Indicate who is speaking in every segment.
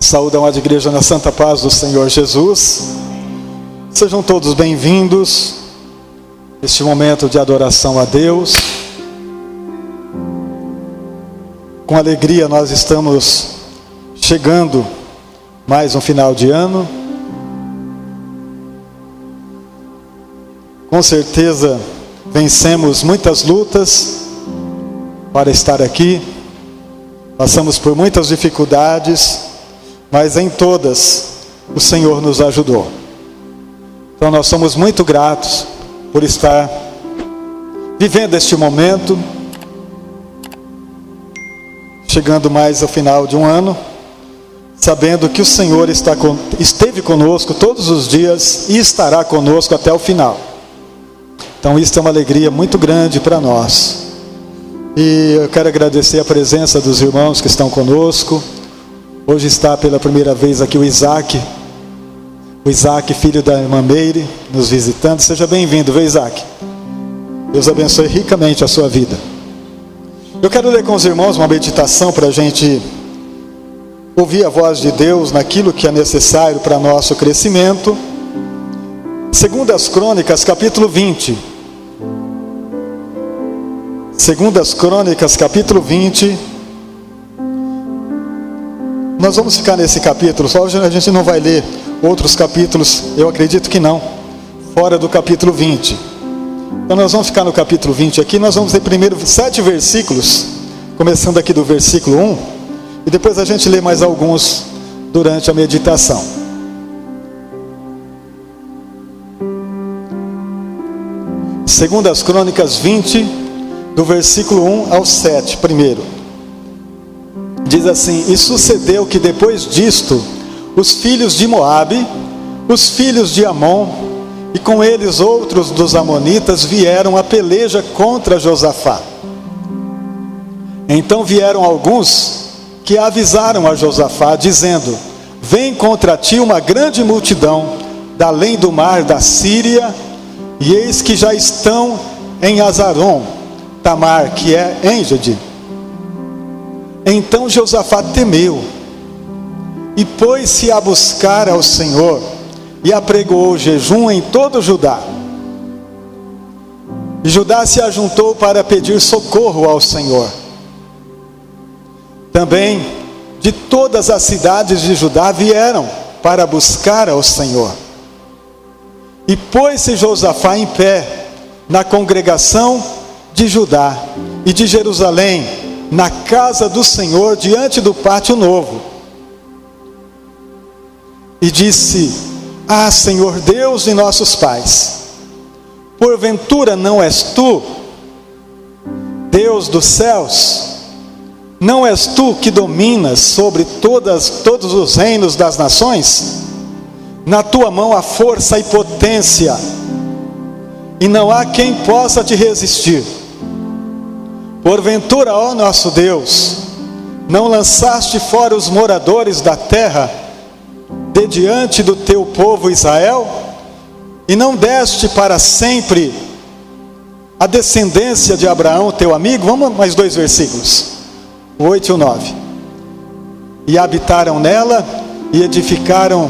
Speaker 1: Saúde, amada igreja, na santa paz do Senhor Jesus. Sejam todos bem-vindos neste momento de adoração a Deus. Com alegria nós estamos chegando mais um final de ano. Com certeza vencemos muitas lutas para estar aqui. Passamos por muitas dificuldades, mas em todas o Senhor nos ajudou. Então nós somos muito gratos por estar vivendo este momento, chegando mais ao final de um ano, sabendo que o Senhor esteve conosco todos os dias e estará conosco até o final. Então isso é uma alegria muito grande para nós. E eu quero agradecer a presença dos irmãos que estão conosco. Hoje está pela primeira vez aqui o Isaac, filho da irmã Meire, nos visitando. Seja bem-vindo, viu, Isaac? Deus abençoe ricamente a sua vida. Eu quero ler com os irmãos uma meditação para a gente ouvir a voz de Deus naquilo que é necessário para nosso crescimento. 2 Crônicas, capítulo 20. 2 Crônicas, capítulo 20. Nós vamos ficar nesse capítulo, só hoje a gente não vai ler outros capítulos, eu acredito que não, fora do capítulo 20. Então nós vamos ficar no capítulo 20 aqui, nós vamos ler primeiro 7 versículos, começando aqui do versículo 1, e depois a gente lê mais alguns durante a meditação. Segundas Crônicas 20, do versículo 1 ao 7, primeiro. Diz assim: E sucedeu que depois disto, os filhos de Moabe, os filhos de Amon, e com eles outros dos amonitas, vieram a peleja contra Josafá. Então vieram alguns que avisaram a Josafá, dizendo: Vem contra ti uma grande multidão, da além do mar da Síria, e eis que já estão em Azaron, Tamar, que é Engedi. Então Josafá temeu, e pôs-se a buscar ao Senhor, e apregoou jejum em todo Judá. E Judá se ajuntou para pedir socorro ao Senhor. Também de todas as cidades de Judá vieram para buscar ao Senhor. E pôs-se Josafá em pé na congregação de Judá e de Jerusalém, na casa do Senhor, diante do pátio novo. E disse: Ah, Senhor Deus de nossos pais, porventura não és tu, Deus dos céus? Não és tu que dominas sobre todos os reinos das nações? Na tua mão há força e potência, e não há quem possa te resistir. Porventura, ó nosso Deus, não lançaste fora os moradores da terra de diante do teu povo Israel? E não deste para sempre a descendência de Abraão, teu amigo? Vamos mais 2 versículos, o 8 e o 9. E habitaram nela, e edificaram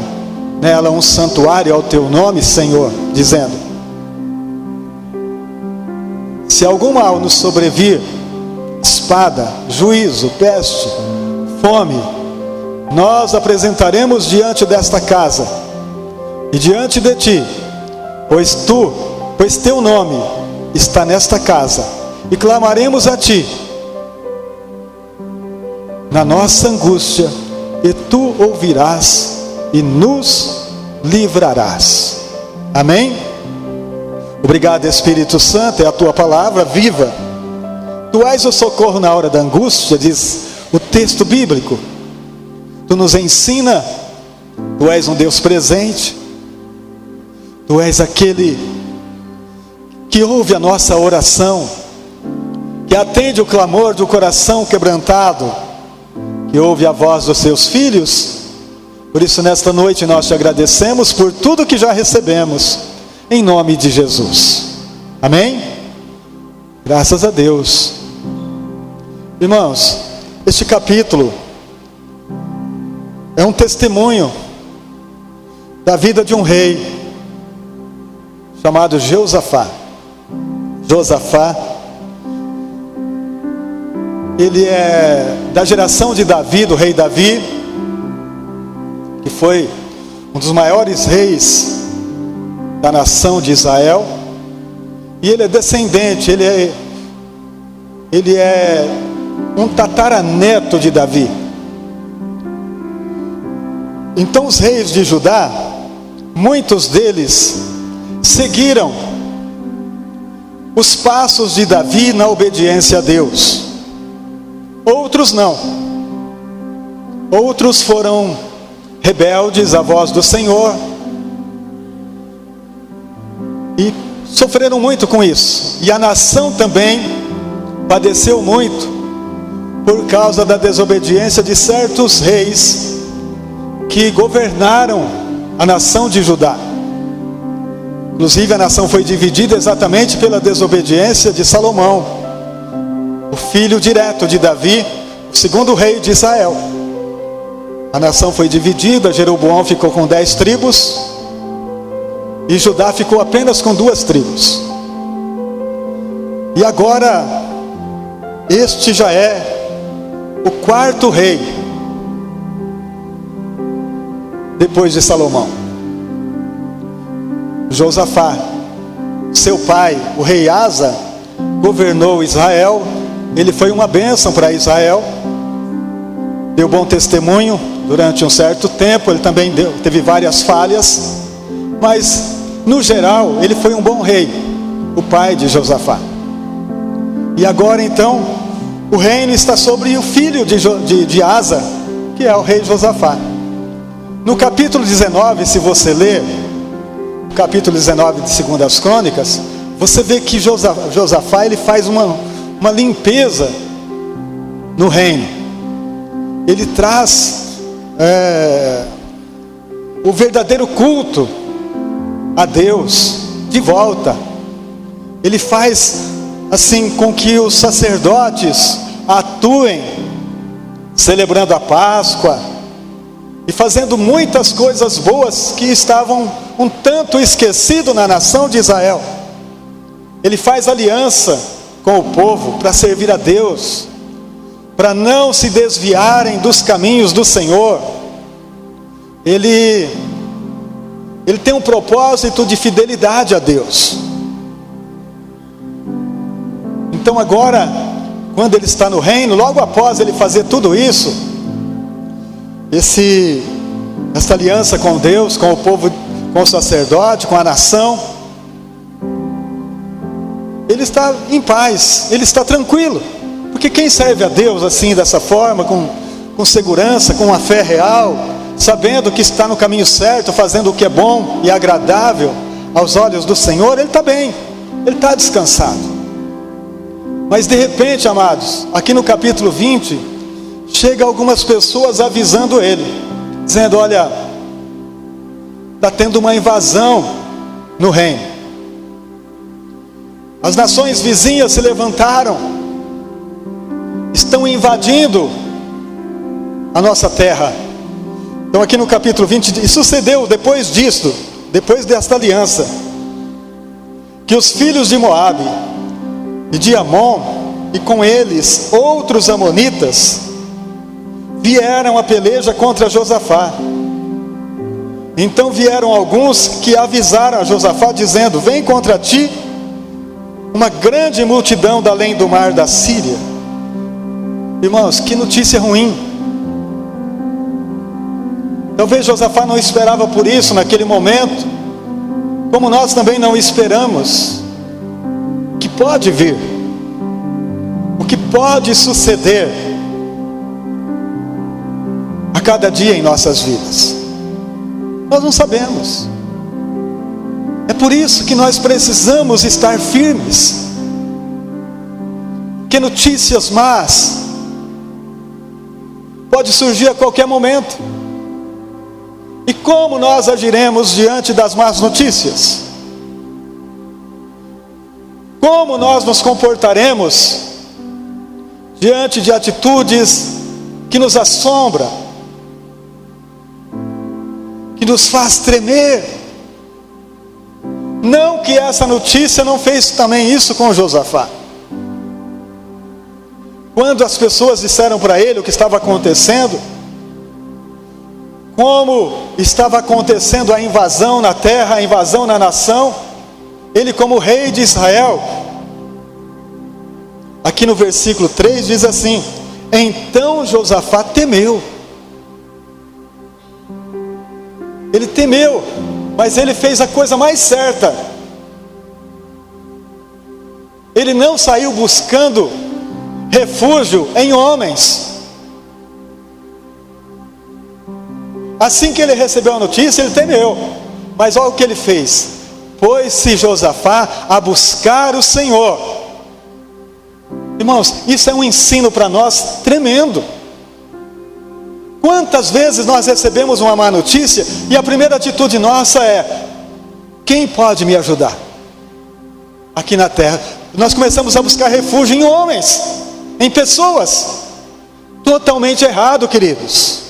Speaker 1: nela um santuário ao teu nome, Senhor, dizendo: Se algum mal nos sobrevir, espada, juízo, peste, fome, nós apresentaremos diante desta casa e diante de ti, pois teu nome está nesta casa, e clamaremos a ti na nossa angústia, e tu ouvirás e nos livrarás. Amém? Obrigado, Espírito Santo, é a tua palavra viva. Tu és o socorro na hora da angústia, diz o texto bíblico. Tu nos ensina, tu és um Deus presente, tu és aquele que ouve a nossa oração, que atende o clamor do coração quebrantado, que ouve a voz dos seus filhos. Por isso nesta noite nós te agradecemos por tudo que já recebemos, em nome de Jesus. Amém? Graças a Deus. Irmãos, este capítulo é um testemunho da vida de um rei chamado Josafá. Josafá, ele é da geração de Davi, do rei Davi, que foi um dos maiores reis da nação de Israel. E ele é descendente, ele é um tataraneto de Davi. Então os reis de Judá, muitos deles seguiram os passos de Davi na obediência a Deus. Outros não. Outros foram rebeldes à voz do Senhor e sofreram muito com isso. E a nação também padeceu muito por causa da desobediência de certos reis que governaram a nação de Judá. Inclusive a nação foi dividida exatamente pela desobediência de Salomão, o filho direto de Davi, o segundo rei de Israel. A nação foi dividida, Jeroboão ficou com 10 tribos, e Judá ficou apenas com 2 tribos. E agora, este já é o 4º rei, depois de Salomão. Josafá, seu pai, o rei Asa, governou Israel. Ele foi uma bênção para Israel, deu bom testemunho durante um certo tempo. Ele também teve várias falhas, mas no geral ele foi um bom rei, o pai de Josafá. E agora então o reino está sobre o filho de Asa, que é o rei Josafá. No capítulo 19, se você ler o capítulo 19 de 2 Crônicas, você vê que Josafá ele faz uma limpeza no reino. Ele traz o verdadeiro culto a Deus de volta. Ele faz assim com que os sacerdotes atuem celebrando a Páscoa e fazendo muitas coisas boas que estavam um tanto esquecidas na nação de Israel. Ele faz aliança com o povo para servir a Deus, para não se desviarem dos caminhos do Senhor. Ele tem um propósito de fidelidade a Deus. Então agora, quando ele está no reino, logo após ele fazer tudo isso, essa aliança com Deus, com o povo, com o sacerdote, com a nação, ele está em paz, ele está tranquilo. Porque quem serve a Deus assim, dessa forma, com segurança, com uma fé real, sabendo que está no caminho certo, fazendo o que é bom e agradável aos olhos do Senhor, ele está bem, ele está descansado. Mas de repente, amados, aqui no capítulo 20, chega algumas pessoas avisando ele, dizendo: olha, está tendo uma invasão no reino. As nações vizinhas se levantaram, estão invadindo a nossa terra. Então aqui no capítulo 20, e sucedeu depois disto, depois desta aliança, que os filhos de Moabe e de Amon, e com eles outros amonitas, vieram a peleja contra Josafá. Então vieram alguns que avisaram a Josafá, dizendo: vem contra ti uma grande multidão da além do mar da Síria. Irmãos, que notícia ruim. Talvez Josafá não esperava por isso naquele momento, como nós também não esperamos o que pode vir, o que pode suceder a cada dia em nossas vidas. Nós não sabemos. É por isso que nós precisamos estar firmes, porque notícias más pode surgir a qualquer momento. E como nós agiremos diante das más notícias? Como nós nos comportaremos diante de atitudes que nos assombram, que nos faz tremer. Não que essa notícia não fez também isso com Josafá. Quando as pessoas disseram para ele o que estava acontecendo, como estava acontecendo a invasão na terra, a invasão na nação, ele como rei de Israel, aqui no versículo 3 diz assim: então Josafá temeu. Ele temeu, mas ele fez a coisa mais certa. Ele não saiu buscando refúgio em homens. Assim que ele recebeu a notícia, ele temeu. Mas olha o que ele fez: pôs-se Josafá a buscar o Senhor. Irmãos, isso é um ensino para nós tremendo. Quantas vezes nós recebemos uma má notícia e a primeira atitude nossa é: quem pode me ajudar? Aqui na terra, nós começamos a buscar refúgio em homens, em pessoas. Totalmente errado, queridos.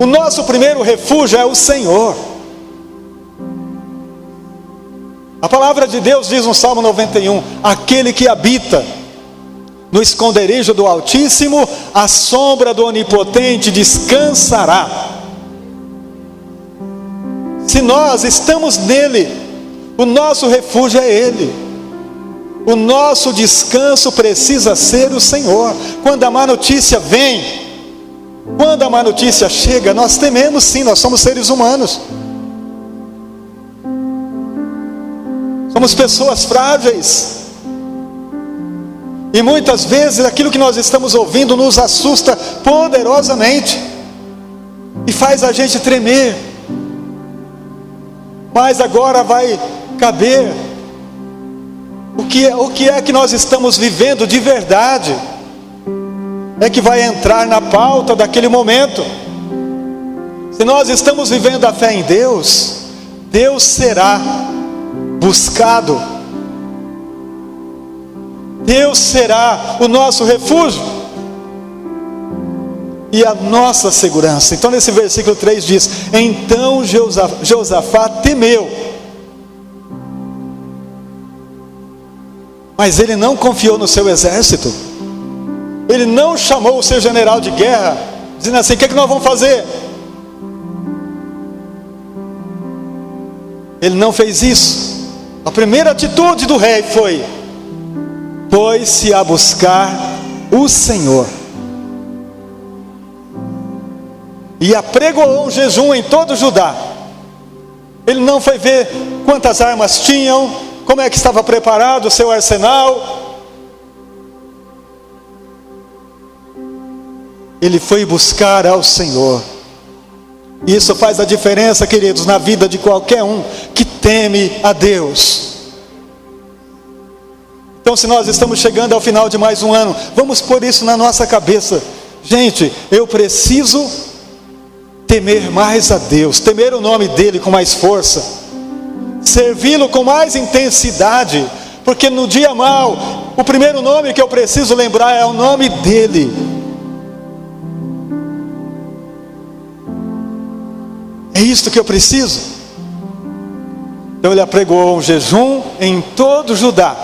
Speaker 1: O nosso primeiro refúgio é o Senhor. A palavra de Deus diz no Salmo 91: aquele que habita no esconderijo do Altíssimo, à sombra do Onipotente descansará. Se nós estamos nele, o nosso refúgio é ele. O nosso descanso precisa ser o Senhor. Quando a má notícia vem, quando a má notícia chega, nós tememos sim, nós somos seres humanos. Somos pessoas frágeis. E muitas vezes aquilo que nós estamos ouvindo nos assusta poderosamente e faz a gente tremer. Mas agora vai caber o que é que nós estamos vivendo de verdade, é que vai entrar na pauta daquele momento. Se nós estamos vivendo a fé em Deus, Deus será buscado, Deus será o nosso refúgio e a nossa segurança. Então nesse versículo 3 diz: então Josafá temeu, mas ele não confiou no seu exército. Ele não chamou o seu general de guerra, dizendo assim: o que é que nós vamos fazer? Ele não fez isso. A primeira atitude do rei foi: pôs-se a buscar o Senhor, e apregoou um jejum em todo Judá. Ele não foi ver quantas armas tinham, como é que estava preparado o seu arsenal. Ele foi buscar ao Senhor. Isso faz a diferença, queridos, na vida de qualquer um que teme a Deus. Então, se nós estamos chegando ao final de mais um ano, vamos pôr isso na nossa cabeça. Gente, eu preciso temer mais a Deus, temer o nome dEle com mais força, servi-lo com mais intensidade, porque no dia mau, o primeiro nome que eu preciso lembrar é o nome dEle. É isso que eu preciso. Então ele apregoou um jejum em todo Judá.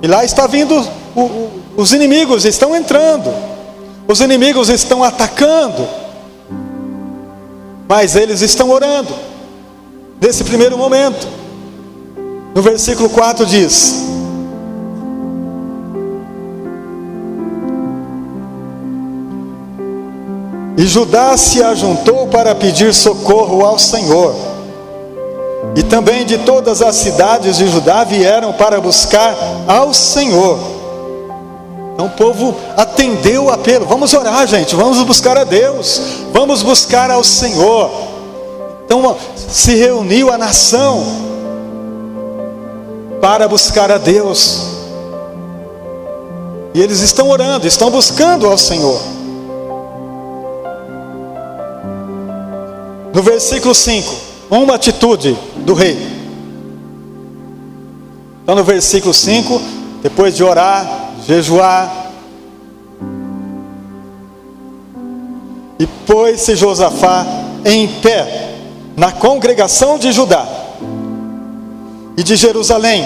Speaker 1: E lá está vindo, os inimigos estão entrando, os inimigos estão atacando, mas eles estão orando. Nesse primeiro momento, no versículo 4 diz: e Judá se ajuntou para pedir socorro ao Senhor, e também de todas as cidades de Judá vieram para buscar ao Senhor. Então o povo atendeu o apelo. Vamos orar, gente, vamos buscar a Deus, vamos buscar ao Senhor. Então se reuniu a nação para buscar a Deus, e eles estão orando, estão buscando ao Senhor. No versículo 5, uma atitude do rei. Então no versículo 5, depois de orar, jejuar, E pôs-se Josafá em pé na congregação de Judá e de Jerusalém,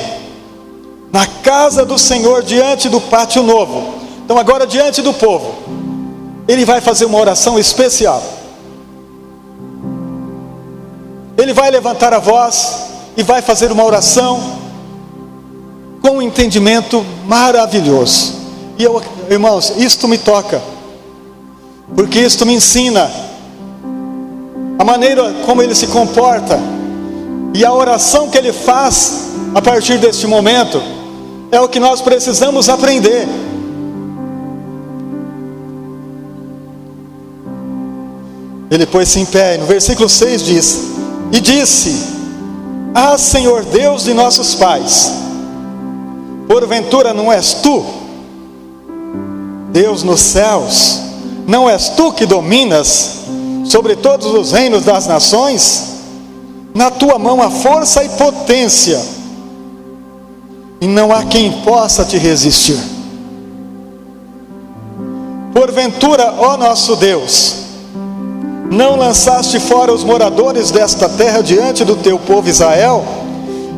Speaker 1: na casa do Senhor, diante do pátio novo. Então agora diante do povo, ele vai fazer uma oração especial. Ele vai levantar a voz e vai fazer uma oração com um entendimento maravilhoso. E eu, irmãos, isto me toca, porque isto me ensina a maneira como ele se comporta, e a oração que ele faz a partir deste momento é o que nós precisamos aprender. Ele pôs-se em pé, e no versículo 6 diz: e disse: ah, Senhor Deus de nossos pais, porventura não és tu Deus nos céus? Não és tu que dominas sobre todos os reinos das nações? Na tua mão há força e potência, e não há quem possa te resistir. Porventura, ó nosso Deus, não lançaste fora os moradores desta terra diante do teu povo Israel,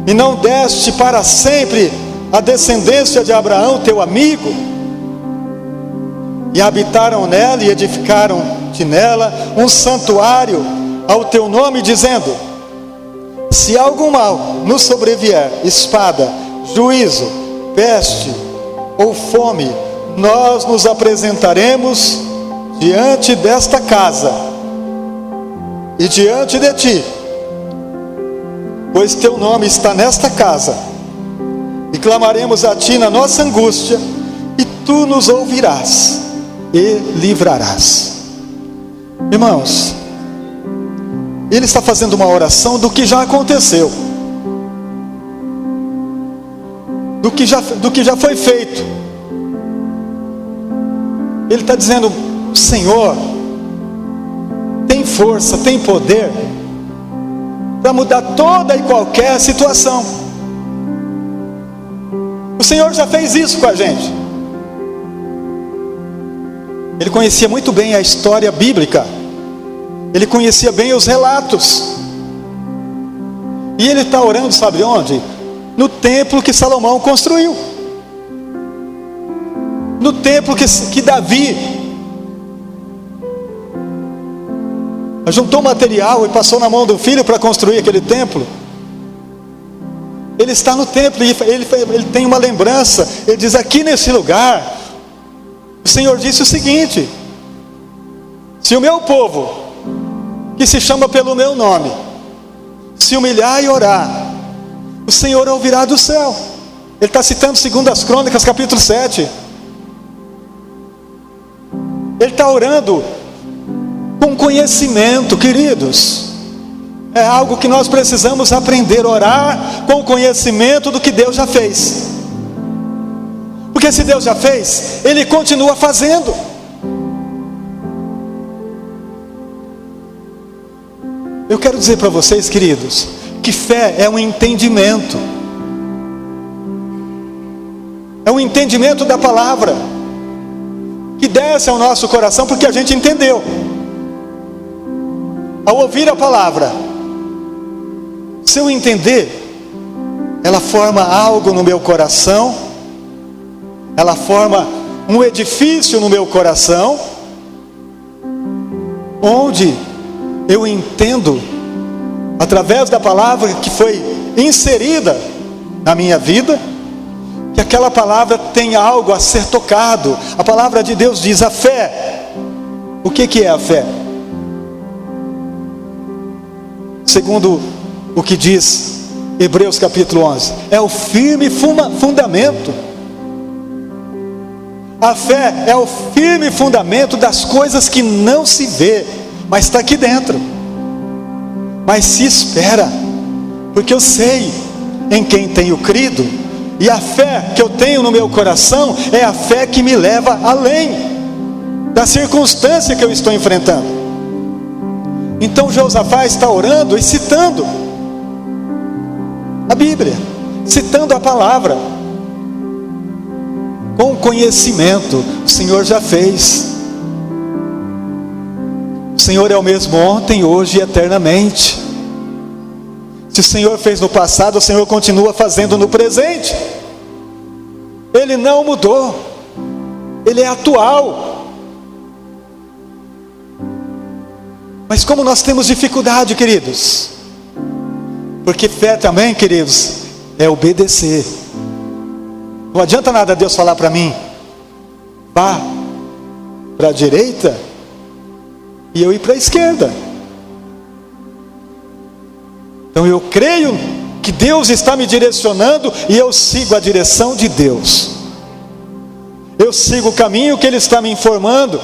Speaker 1: e não deste para sempre a descendência de Abraão, teu amigo? E habitaram nela e edificaram-te nela um santuário ao teu nome, dizendo: se algum mal nos sobrevier, espada, juízo, peste ou fome, nós nos apresentaremos diante desta casa e diante de ti, pois teu nome está nesta casa, e clamaremos a ti na nossa angústia, e tu nos ouvirás e livrarás. Irmãos, ele está fazendo uma oração do que já aconteceu, do que já foi feito. Ele está dizendo: Senhor tem força, tem poder para mudar toda e qualquer situação. O Senhor já fez isso com a gente. Ele conhecia muito bem a história bíblica, ele conhecia bem os relatos, e ele está orando, sabe onde? No templo que Salomão construiu, no templo que Davi juntou material e passou na mão do filho para construir aquele templo. Ele está no templo e ele tem uma lembrança. Ele diz: aqui nesse lugar o Senhor disse o seguinte: se o meu povo, que se chama pelo meu nome, se humilhar e orar, o Senhor ouvirá do céu. Ele está citando 2 Crônicas capítulo 7. Ele está orando com conhecimento, queridos. É algo que nós precisamos aprender, orar com conhecimento do que Deus já fez. Porque se Deus já fez, Ele continua fazendo. Eu quero dizer para vocês, queridos, que fé é um entendimento. É um entendimento da palavra, que desce ao nosso coração porque a gente entendeu. Ao ouvir a palavra, se eu entender, ela forma algo no meu coração, ela forma um edifício no meu coração, onde eu entendo, através da palavra que foi inserida na minha vida, que aquela palavra tem algo a ser tocado. A palavra de Deus diz: a fé. O que é a fé? Segundo o que diz Hebreus capítulo 11, é o firme fundamento. A fé é o firme fundamento das coisas que não se vê, mas está aqui dentro, mas se espera, porque eu sei em quem tenho crido, e a fé que eu tenho no meu coração é a fé que me leva além da circunstância que eu estou enfrentando. Então Josafá está orando e citando a Bíblia, citando a palavra, com conhecimento. O Senhor já fez. O Senhor é o mesmo ontem, hoje e eternamente. Se o Senhor fez no passado, o Senhor continua fazendo no presente. Ele não mudou. Ele é atual. Mas como nós temos dificuldade, queridos? Porque fé também, queridos, é obedecer. Não adianta nada Deus falar para mim, vá para a direita, e eu ir para a esquerda. Então eu creio que Deus está me direcionando, e eu sigo a direção de Deus. Eu sigo o caminho que Ele está me informando,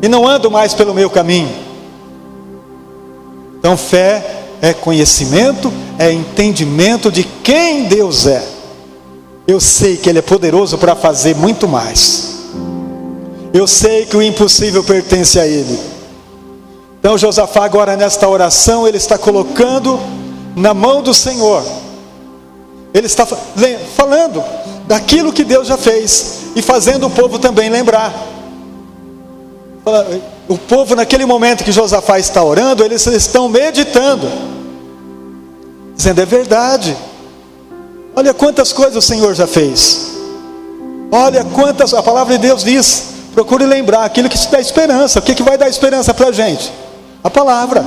Speaker 1: e não ando mais pelo meu caminho. Então fé é conhecimento, é entendimento de quem Deus é. Eu sei que Ele é poderoso para fazer muito mais. Eu sei que o impossível pertence a Ele. Então Josafá agora nesta oração, ele está colocando na mão do Senhor. Ele está falando daquilo que Deus já fez e fazendo o povo também lembrar. O povo, naquele momento que Josafá está orando, eles estão meditando, dizendo: é verdade, olha quantas coisas o Senhor já fez, olha quantas, a palavra de Deus diz, procure lembrar aquilo que te dá esperança. O que vai dar esperança para a gente? A palavra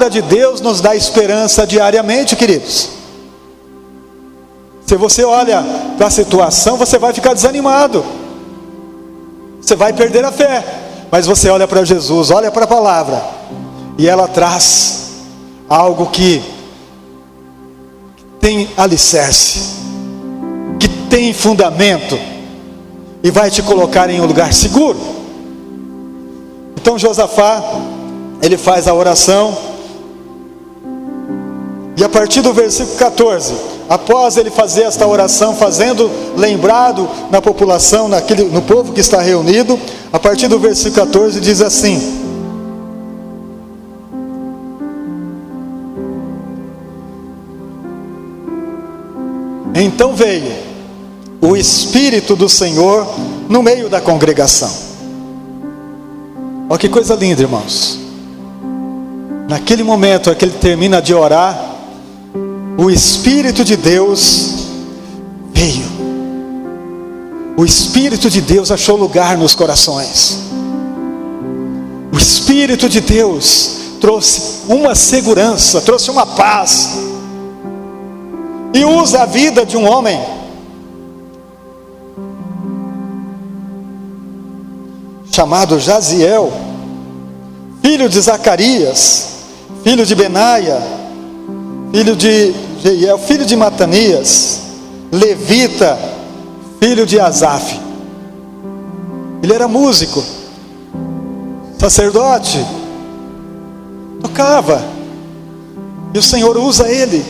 Speaker 1: de Deus nos dá esperança diariamente, queridos. Se você olha para a situação, você vai ficar desanimado, você vai perder a fé. Mas você olha para Jesus, olha para a palavra, e ela traz algo que tem alicerce, que tem fundamento, e vai te colocar em um lugar seguro. Então Josafá, ele faz a oração, e a partir do versículo 14, após ele fazer esta oração, fazendo lembrado na população, no povo que está reunido, a partir do versículo 14 diz assim: então veio o Espírito do Senhor no meio da congregação. Olha que coisa linda, irmãos. Naquele momento em que ele termina de orar, o Espírito de Deus veio. O Espírito de Deus achou lugar nos corações. O Espírito de Deus trouxe uma segurança, trouxe uma paz, e usa a vida de um homem chamado Jaziel, filho de Zacarias, filho de Benaia, filho de Jeiel, filho de Matanias, levita, filho de Asaf. Ele era músico, sacerdote, tocava, e o Senhor usa ele.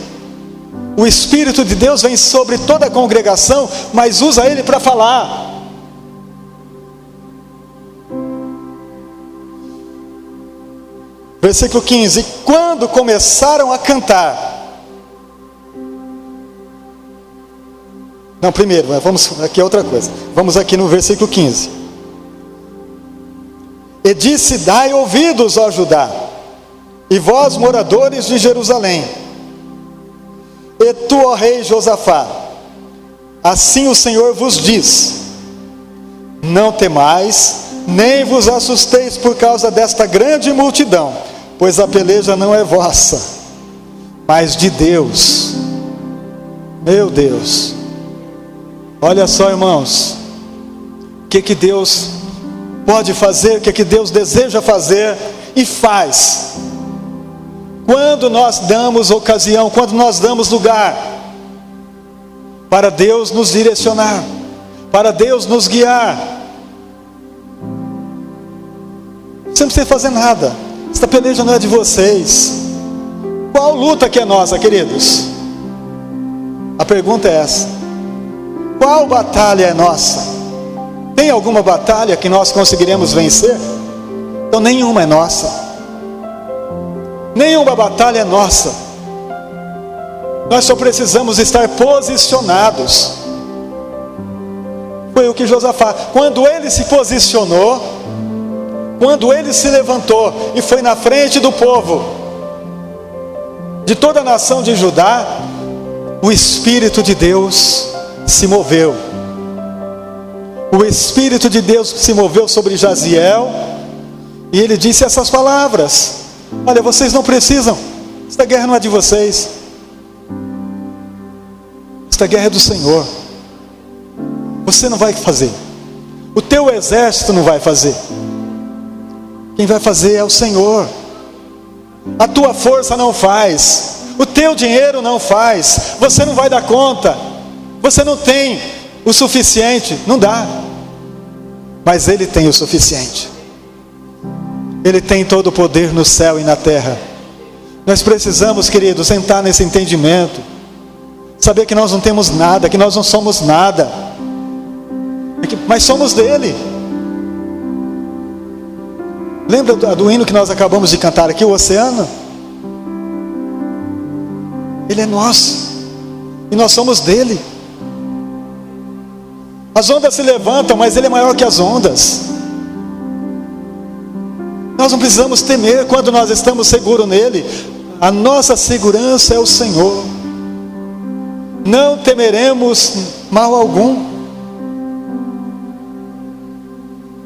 Speaker 1: O Espírito de Deus vem sobre toda a congregação, mas usa ele para falar. Versículo 15: e quando começaram a cantar, não, primeiro, vamos aqui é outra coisa, vamos aqui no versículo 15, e disse: dai ouvidos, ó Judá, e vós moradores de Jerusalém, e tu, ó rei Josafá, assim o Senhor vos diz: não temais, nem vos assusteis por causa desta grande multidão, pois a peleja não é vossa, mas de Deus. Meu Deus, olha só, irmãos, o que Deus pode fazer, o que Deus deseja fazer e faz, quando nós damos ocasião, quando nós damos lugar para Deus nos direcionar, para Deus nos guiar. Você não precisa fazer nada, esta peleja não é de vocês. Qual luta que é nossa, queridos? A pergunta é essa: qual batalha é nossa? Tem alguma batalha que nós conseguiremos vencer? Então nenhuma é nossa. Nenhuma batalha é nossa. Nós só precisamos estar posicionados. Foi o que Josafá, quando ele se posicionou, quando ele se levantou e foi na frente do povo, de toda a nação de Judá, o Espírito de Deus se moveu. O Espírito de Deus se moveu sobre Jaziel, e ele disse essas palavras: olha, vocês não precisam, esta guerra não é de vocês, esta guerra é do Senhor. Você não vai fazer, o teu exército não vai fazer, quem vai fazer é o Senhor. A tua força não faz, o teu dinheiro não faz, você não vai dar conta, você não tem o suficiente, não dá, mas Ele tem o suficiente. Ele tem todo o poder no céu e na terra. Nós precisamos, queridos, entrar nesse entendimento, saber que nós não temos nada, que nós não somos nada, mas somos dele. Lembra do hino que nós acabamos de cantar aqui, o oceano? Ele é nosso, e nós somos dele. As ondas se levantam, mas ele é maior que as ondas. Nós não precisamos temer quando nós estamos seguros nele. A nossa segurança é o Senhor. Não temeremos mal algum.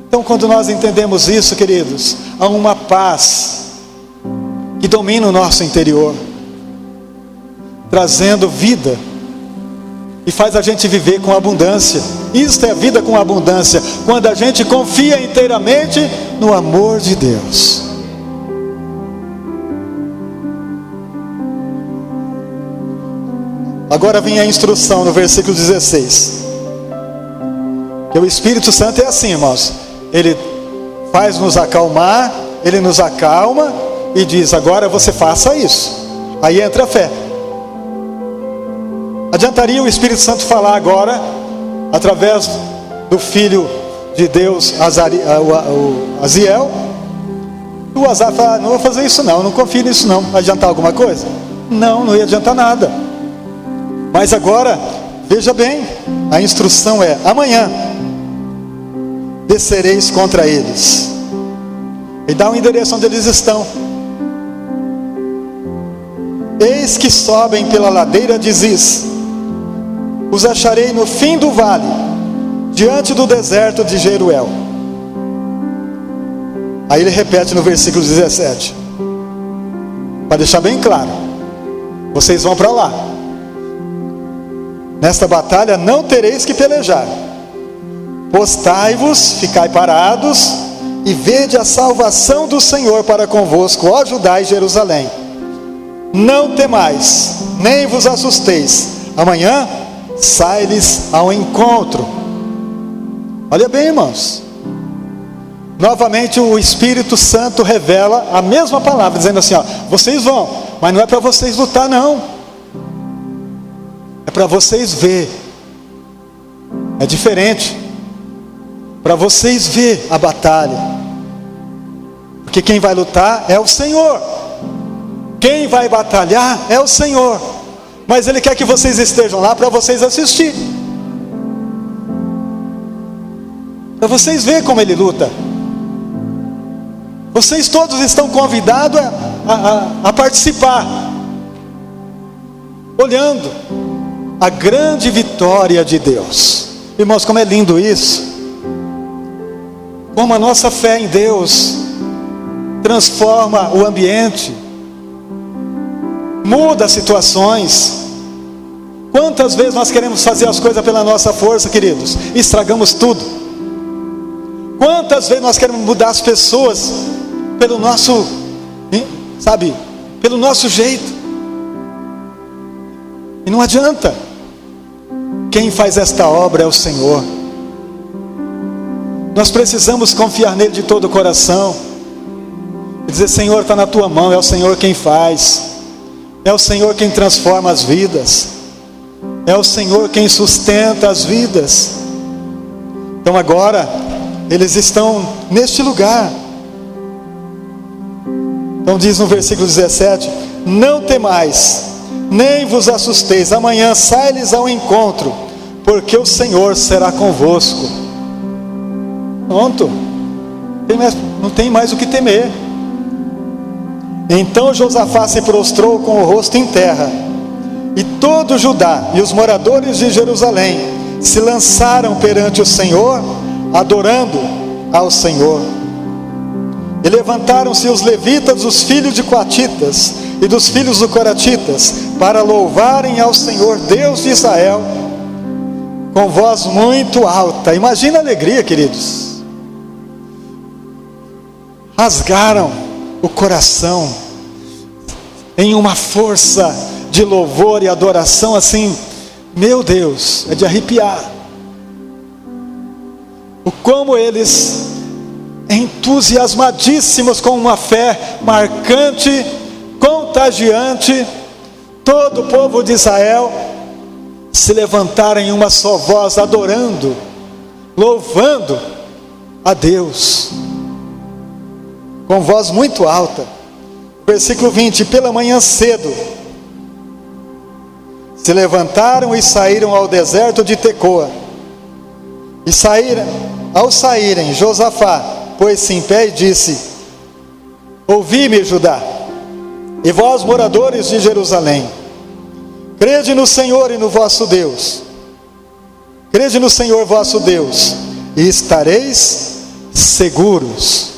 Speaker 1: Então, quando nós entendemos isso, queridos, há uma paz que domina o nosso interior, trazendo vida, e faz a gente viver com abundância. Isto é vida com abundância, quando a gente confia inteiramente no amor de Deus. Agora vem a instrução no versículo 16. Que o Espírito Santo é assim, irmãos. Ele faz nos acalmar, ele nos acalma e diz: agora você faça isso. Aí entra a fé. Adiantaria o Espírito Santo falar agora, através do Filho de Deus, Aziel, e o Azar fala: não vou fazer isso não, não confio nisso não. Vai adiantar alguma coisa? Não, não ia adiantar nada. Mas agora, veja bem, a instrução é: amanhã descereis contra eles. E dá um endereço onde eles estão. Eis que sobem pela ladeira de Ziz. Os acharei no fim do vale, diante do deserto de Jeruel. Aí ele repete no versículo 17, para deixar bem claro: vocês vão para lá. Nesta batalha não tereis que pelejar. Postai-vos, ficai parados, e vede a salvação do Senhor para convosco, ó Judá e Jerusalém. Não temais, nem vos assusteis. Amanhã sai-lhes ao encontro. Olha bem, irmãos. Novamente o Espírito Santo revela a mesma palavra, dizendo assim: ó, vocês vão, mas não é para vocês lutar não. É para vocês ver. É diferente. Para vocês ver a batalha. Porque quem vai lutar é o Senhor. Quem vai batalhar é o Senhor. Mas Ele quer que vocês estejam lá para vocês assistir, para vocês verem como Ele luta. Vocês todos estão convidados a participar, olhando a grande vitória de Deus. Irmãos, como é lindo isso. Como a nossa fé em Deus transforma o ambiente, muda as situações. Quantas vezes nós queremos fazer as coisas pela nossa força, queridos, e estragamos tudo. Quantas vezes nós queremos mudar as pessoas pelo nosso, sabe, pelo nosso jeito, e não adianta. Quem faz esta obra é o Senhor. Nós precisamos confiar nele de todo o coração e dizer: Senhor, está na tua mão. É o Senhor quem faz, é o Senhor quem transforma as vidas, é o Senhor quem sustenta as vidas. Então agora eles estão neste lugar. Então diz no versículo 17: não temais, nem vos assusteis. Amanhã sai-lhes ao encontro, porque o Senhor será convosco. Pronto. não tem mais o que temer. Então Josafá se prostrou com o rosto em terra, e todo Judá e os moradores de Jerusalém se lançaram perante o Senhor, adorando ao Senhor. E levantaram-se os levitas, os filhos de Coatitas e dos filhos do Coratitas, para louvarem ao Senhor, Deus de Israel, com voz muito alta. Imagina a alegria, queridos. Rasgaram o coração em uma força de louvor e adoração assim, meu Deus, é de arrepiar. O como eles, entusiasmadíssimos, com uma fé marcante, contagiante, todo o povo de Israel se levantaram em uma só voz, adorando, louvando a Deus, com voz muito alta. Versículo 20: pela manhã cedo, se levantaram e saíram ao deserto de Tecoa. E ao saírem, Josafá pôs-se em pé e disse: ouvi-me, Judá, e vós, moradores de Jerusalém, crede no Senhor e no vosso Deus. Crede no Senhor vosso Deus, e estareis seguros.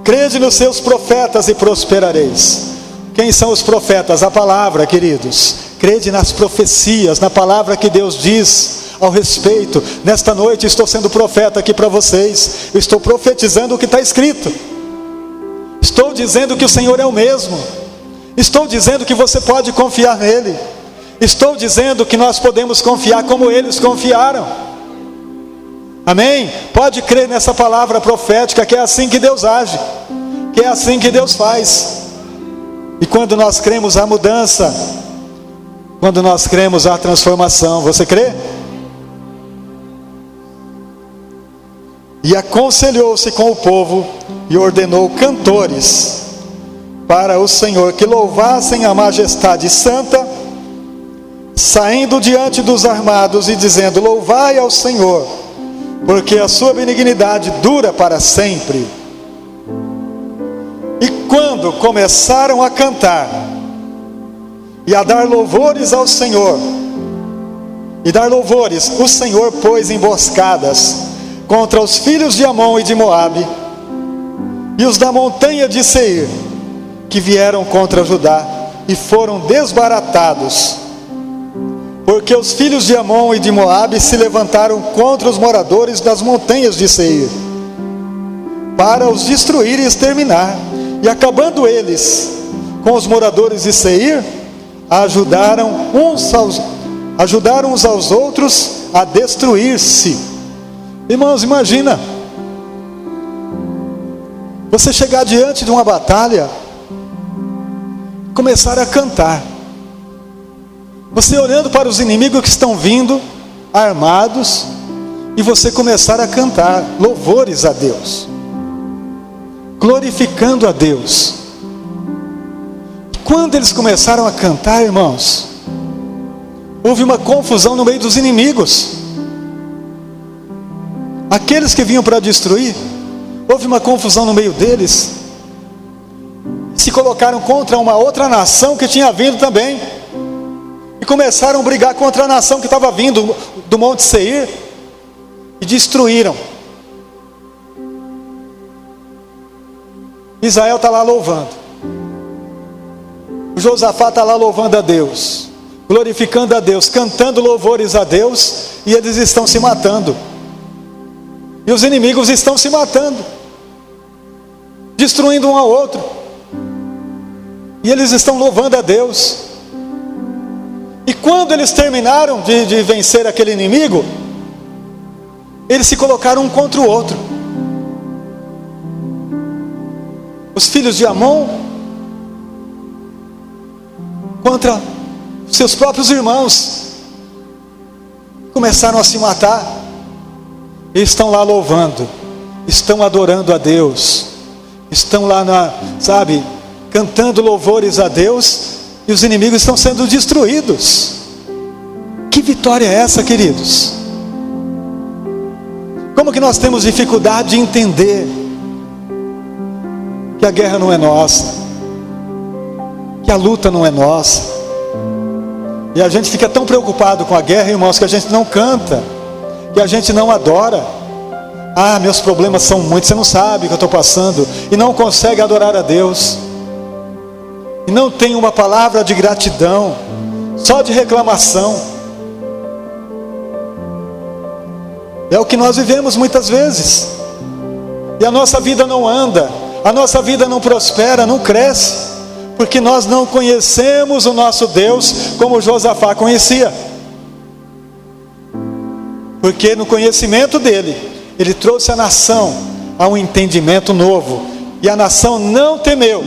Speaker 1: Crede nos seus profetas e prosperareis. Quem são os profetas? A palavra, queridos. Crede nas profecias, na palavra que Deus diz ao respeito. Nesta noite estou sendo profeta aqui para vocês. Eu estou profetizando o que está escrito. Estou dizendo que o Senhor é o mesmo. Estou dizendo que você pode confiar nele. Estou dizendo que nós podemos confiar como eles confiaram. Amém? Pode crer nessa palavra profética, que é assim que Deus age, que é assim que Deus faz. E quando nós cremos, há mudança. Quando nós cremos, há transformação. Você crê? E aconselhou-se com o povo e ordenou cantores para o Senhor, que louvassem a majestade santa, saindo diante dos armados e dizendo: louvai ao Senhor, porque a sua benignidade dura para sempre. E quando começaram a cantar e a dar louvores ao Senhor, o Senhor pôs emboscadas contra os filhos de Amon e de Moabe, e os da montanha de Seir, que vieram contra Judá, e foram desbaratados, porque os filhos de Amon e de Moabe se levantaram contra os moradores das montanhas de Seir, para os destruir e exterminar. E acabando eles com os moradores de Seir, ajudaram uns aos outros a destruir-se. Irmãos, imagina você chegar diante de uma batalha, começar a cantar, você olhando para os inimigos que estão vindo armados, e você começar a cantar louvores a Deus, glorificando a Deus. Quando eles começaram a cantar, irmãos, houve uma confusão no meio dos inimigos. Aqueles que vinham para destruir, houve uma confusão no meio deles. Se colocaram contra uma outra nação que tinha vindo também, e começaram a brigar contra a nação que estava vindo do Monte Seir, e destruíram. Israel está lá louvando, o Josafá está lá louvando a Deus, glorificando a Deus, cantando louvores a Deus, e eles estão se matando, e os inimigos estão se matando, destruindo um ao outro, e eles estão louvando a Deus. E quando eles terminaram de vencer aquele inimigo, eles se colocaram um contra o outro. Os filhos de Amon contra seus próprios irmãos, começaram a se matar. E estão lá louvando, estão adorando a Deus, estão lá cantando louvores a Deus, e os inimigos estão sendo destruídos. Que vitória é essa, queridos? Como que nós temos dificuldade de entender que a guerra não é nossa, que a luta não é nossa. E a gente fica tão preocupado com a guerra, irmãos, que a gente não canta, que a gente não adora. Ah, meus problemas são muitos, você não sabe o que eu estou passando, e não consegue adorar a Deus, e não tem uma palavra de gratidão, só de reclamação. É o que nós vivemos muitas vezes, e a nossa vida não anda, a nossa vida não prospera, não cresce, porque nós não conhecemos o nosso Deus como Josafá conhecia. Porque no conhecimento dele, ele trouxe a nação a um entendimento novo, e a nação não temeu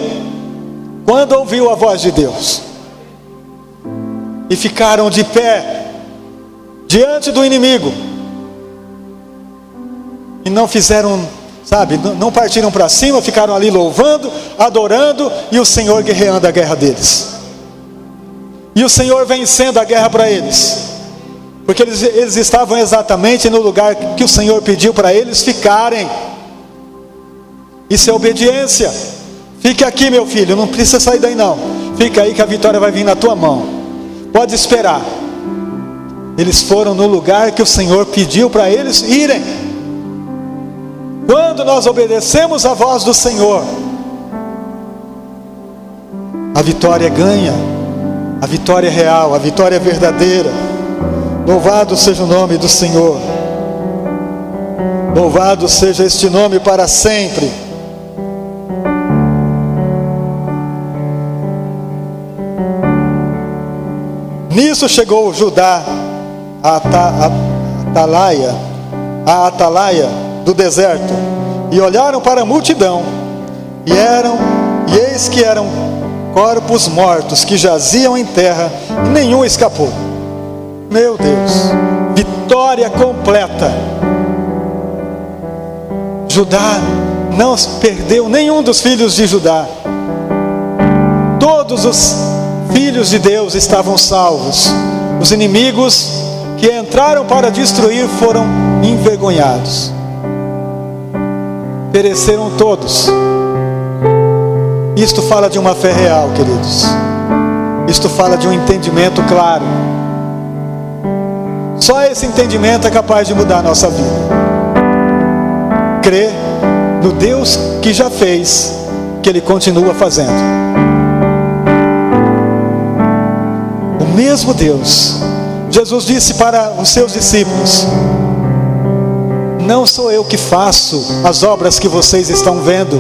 Speaker 1: quando ouviu a voz de Deus, e ficaram de pé diante do inimigo, e não fizeram, sabe, não partiram para cima, ficaram ali louvando, adorando, e o Senhor guerreando a guerra deles, e o Senhor vencendo a guerra para eles, porque eles estavam exatamente no lugar que o Senhor pediu para eles ficarem. Isso é obediência. Fique aqui, meu filho, não precisa sair daí não, fica aí que a vitória vai vir na tua mão, pode esperar. Eles foram no lugar que o Senhor pediu para eles irem. Quando nós obedecemos a voz do Senhor, a vitória ganha, a vitória é real, a vitória é verdadeira. Louvado seja o nome do Senhor, louvado seja este nome para sempre. Nisso chegou Judá a atalaia do deserto, e olharam para a multidão, e eis que eram corpos mortos que jaziam em terra, e nenhum escapou. Meu Deus, vitória completa. Judá não perdeu nenhum dos filhos de Judá. Todos os filhos de Deus estavam salvos. Os inimigos que entraram para destruir foram envergonhados. Pereceram todos. Isto fala de uma fé real, queridos. Isto fala de um entendimento claro. Só esse entendimento é capaz de mudar a nossa vida. Crer no Deus que já fez, que Ele continua fazendo. O mesmo Deus. Jesus disse para os seus discípulos: não sou eu que faço as obras que vocês estão vendo,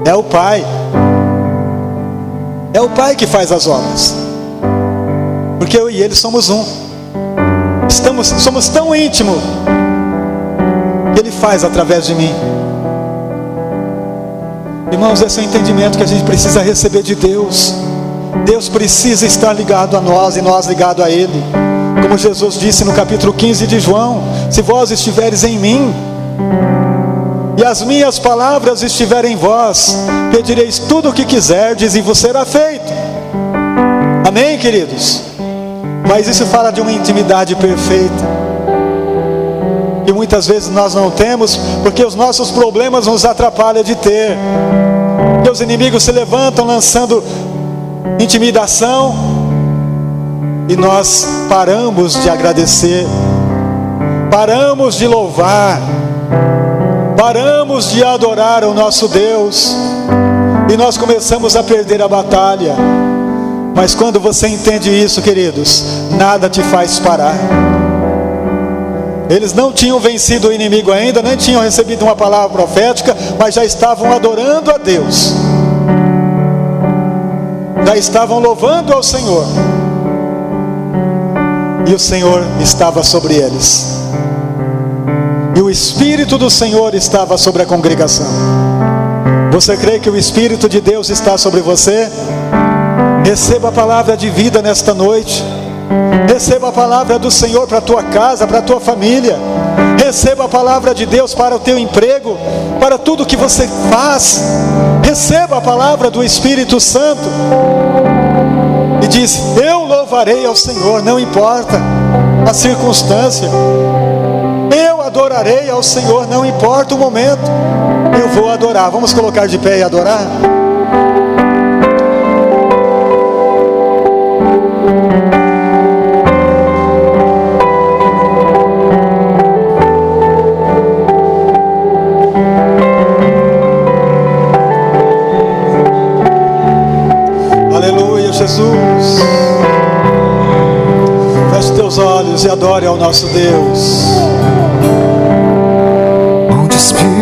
Speaker 1: é o Pai. É o Pai que faz as obras, porque eu e Ele somos um. Somos tão íntimos que Ele faz através de mim. Irmãos, esse é o entendimento que a gente precisa receber de Deus. Deus precisa estar ligado a nós e nós ligado a Ele. Como Jesus disse no capítulo 15 de João: se vós estiveres em mim e as minhas palavras estiverem em vós, pedireis tudo o que quiserdes e vos será feito. Amém, queridos? Mas isso fala de uma intimidade perfeita, que muitas vezes nós não temos, porque os nossos problemas nos atrapalham de ter. Porque os inimigos se levantam lançando intimidação, e nós paramos de agradecer, paramos de louvar, paramos de adorar o nosso Deus, e nós começamos a perder a batalha. Mas quando você entende isso, queridos, nada te faz parar. Eles não tinham vencido o inimigo ainda, nem tinham recebido uma palavra profética, mas já estavam adorando a Deus, já estavam louvando ao Senhor, e o Senhor estava sobre eles, e o Espírito do Senhor estava sobre a congregação. Você crê que o Espírito de Deus está sobre você? Receba a palavra de vida nesta noite. Receba a palavra do Senhor para a tua casa, para a tua família. Receba a palavra de Deus para o teu emprego, para tudo que você faz. Receba a palavra do Espírito Santo. E diz: eu louvarei ao Senhor, não importa a circunstância. Eu adorarei ao Senhor, não importa o momento, eu vou adorar. Vamos colocar de pé e adorar? Aleluia, Jesus. Feche teus olhos e adore ao nosso Deus.
Speaker 2: Onde Espírito